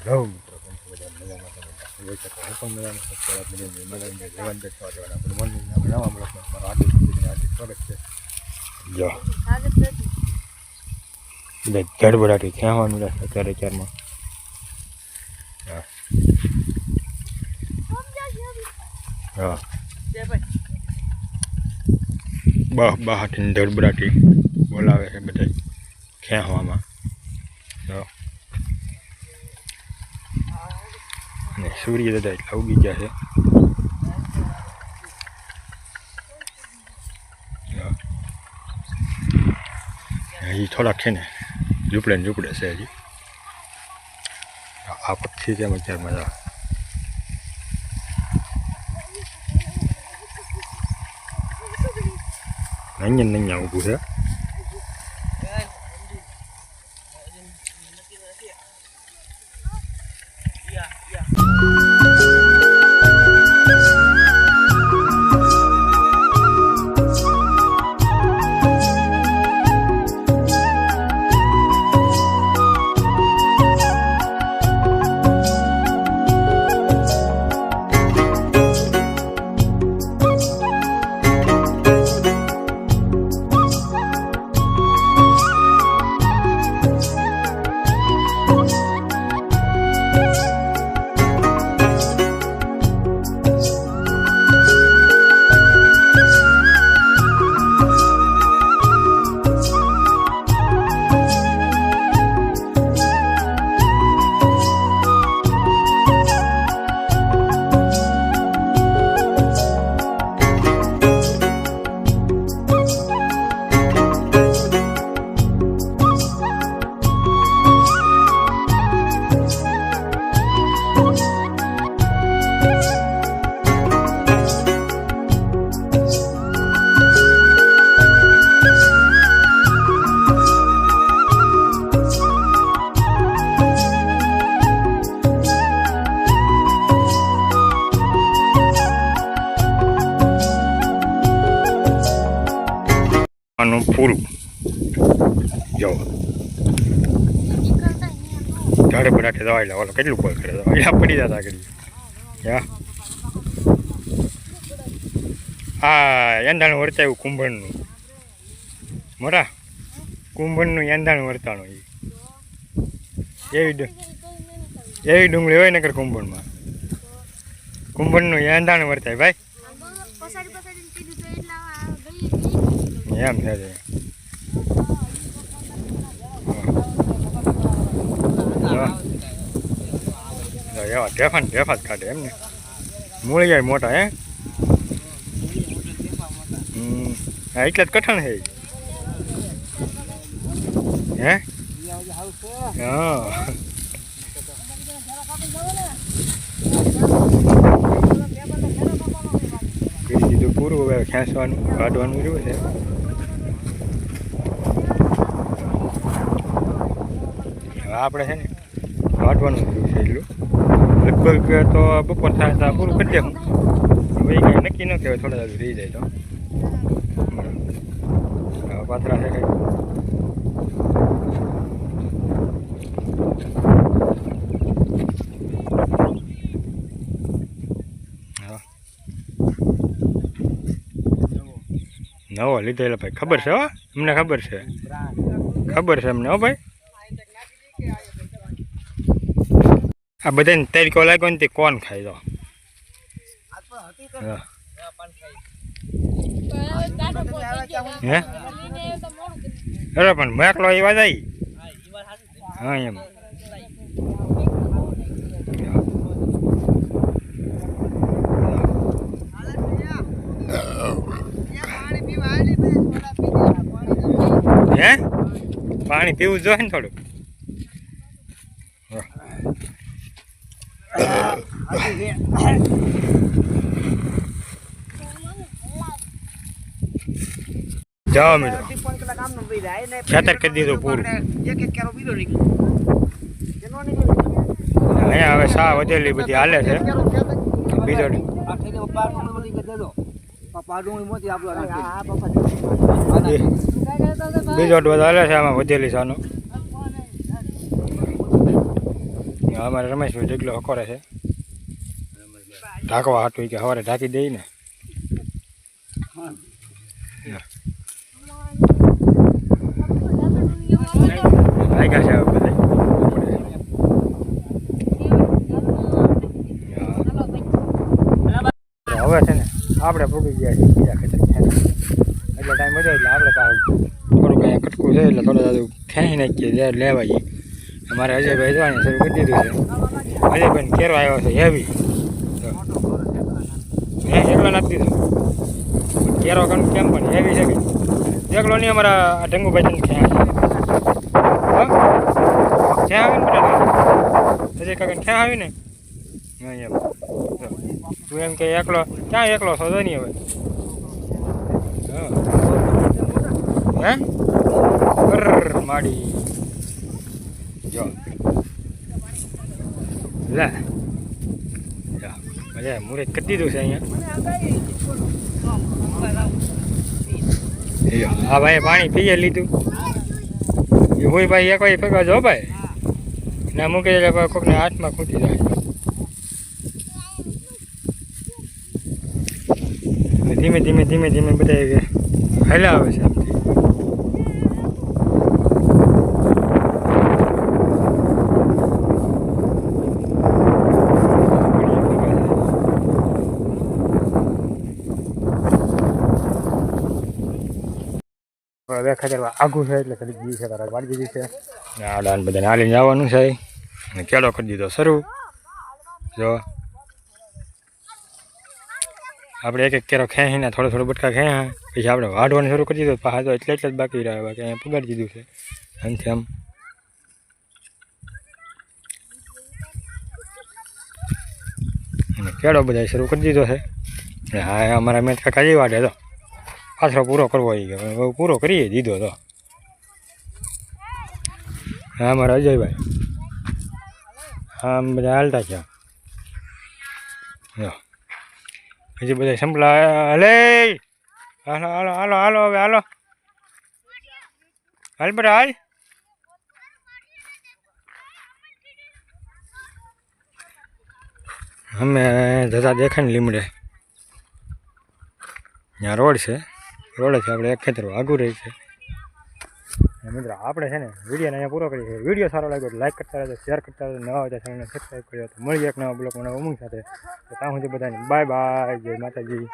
રહું મિત્રો બધા મજામાં જોઈ શકો હું પણ મજામાં સબસ્ક્રાઈબ કરી મજાને જીવન દેખવા જવાના ગુડ મોર્નિંગ નવા બ્લોગમાં મારું હાર્દિક સ્વાગત છે જો બધા ગડબડાટી ખેવાનું રહેશે અત્યારે ચારમાં હા બહાટીને ધડબડાટી બોલાવે છે બધા ખેંચવામાં અને સૂર્ય દાદા એટલા ઉગી ગયા છે હજી થોડાક છે ને ઝૂપડે ને ઝૂપડે છે હજી આ પક્ષી તેમ અત્યારે મજા અહીંયા ઊભું છે પૂરું જો ઝાડે પડાટે દવાઈ લે ઓલો કેટલું કોઈ કરે દવાઈ પડી જતા કરી હા એંધાણું વર્તાયું કુંભણનું મોટા કુંભણનું એંધાણું વર્તાણું એવી ડુંગળી હોય ને કર કુંભણમાં કુંભણનું એંધાણું વર્તાય ભાઈ એમ છે એવા ઢેફા જ કાઢે એમ ને મૂળી જાય મોટા હે હા એટલે જ કઠણ છે હે હા કરી દીધું પૂરું હવે ખેંચવાનું કાઢવાનું રહ્યું છે આપણે છે ને વાટવાનું થયું છે એટલું લગભગ તો બપોર થાય તો પૂરું કરી દેવું હવે કંઈ નક્કી ન કહેવાય થોડા દાદુ રહી જાય તો પાથરા છે કંઈ નવો લીધેલો ભાઈ ખબર છે હો અમને ખબર છે અમને હો ભાઈ આ બધાને તરીકો લાગ્યો ને તે કોણ ખાય તો હે અરે પણ મેકલો એ વાત આવી હા એમ હે પાણી પીવું જોઈએ ને થોડુંક જાઓ મિત્રો ખેતર કરી દીધું પૂરું અહીંયા હવે સા વધેલી બધી હાલે છે બીજો બીજો ડોઝ હાલે છે આમાં વધેલી સાનો અમારે રમેશભાઈ ઢગલો કરે છે ઢાંકવા હાટું કે સવારે ઢાંકી દઈ ને લાગ્યા છે બધા હવે છે ને આપણે ભૂગી ગયા છીએ બીજા ખેતર એટલે ટાઈમ વધે એટલે આપણે પાછું થોડુંક અહીંયા કટકું છે એટલે થોડું બધું ખેંચી નાખીએ ત્યારે લેવાઈએ અમારે અજયભાઈ જવાની શરૂ કરી દીધું છે અજયભાઈને કેરો આવ્યો છે હેવી મેં એકલો નાખી દીધો કેરો કેમ પણ હેવી છે કે એકલો નહીં અમારા ઢંગુભાઈ ક્યાં આવે ને બધા અજય કાકા ક્યાં આવી ને એમ તું એમ કે એકલો ક્યાં એકલો છો નહીં હવે હે માડી જો લે અરે મુરત કરી દીધું છે અહીંયા હા ભાઈ પાણી પીએ લીધું એ હોય ભાઈ એક વાર ફેંકવા જો ભાઈ ના મૂકી દે કોકને હાથમાં ખૂટી જાય ધીમે ધીમે ધીમે ધીમે બધા હાલ્યા આવે છે હવે ખેતર આઘું છે એટલે કદી ગયું છે તારા વાળી દીધી છે આડાને બધાને હાલીને જવાનું છે અને કેળો કરી દીધો શરૂ જો આપણે એક એક કેરો ખેંચીને થોડો થોડો બટકા ખેંચા પછી આપણે વાઢવાનું શરૂ કરી દીધું પાછા તો એટલે જ બાકી રહ્યા બાકી અહીંયા પુગાડી દીધું છે આમથી આમ કેળો બધા શરૂ કરી દીધો છે હા અમારા મેં કાકા વાઢે તો પાછળ પૂરો કરવો આવી ગયો પૂરો કરીએ દીધો તો હા અમારા અજયભાઈ હા બધા હાલતા છે હજી બધા સંભળા હલે હાલો હાલો હાલો હાલો હવે હાલો હાલ બધા હાલ અમે જતા દેખાય ને લીમડે ત્યાં રોડ છે રોડેથી આપણે એક ખેતર આગું રહી છે મિત્રો આપણે છે ને વિડીયોને અહીંયા પૂરો કરીએ છીએ વિડીયો સારો લાગ્યો તો લાઈક કરતા રહેજો શેર કરતા રહેજો નવા હોય ચેનલને સબસ્ક્રાઈબ કર્યો તો મળીએ એક નવા બ્લોગ નવા ઉમંગ સાથે તો ત્યાં સુધી બધાને બાય બાય જય માતાજી.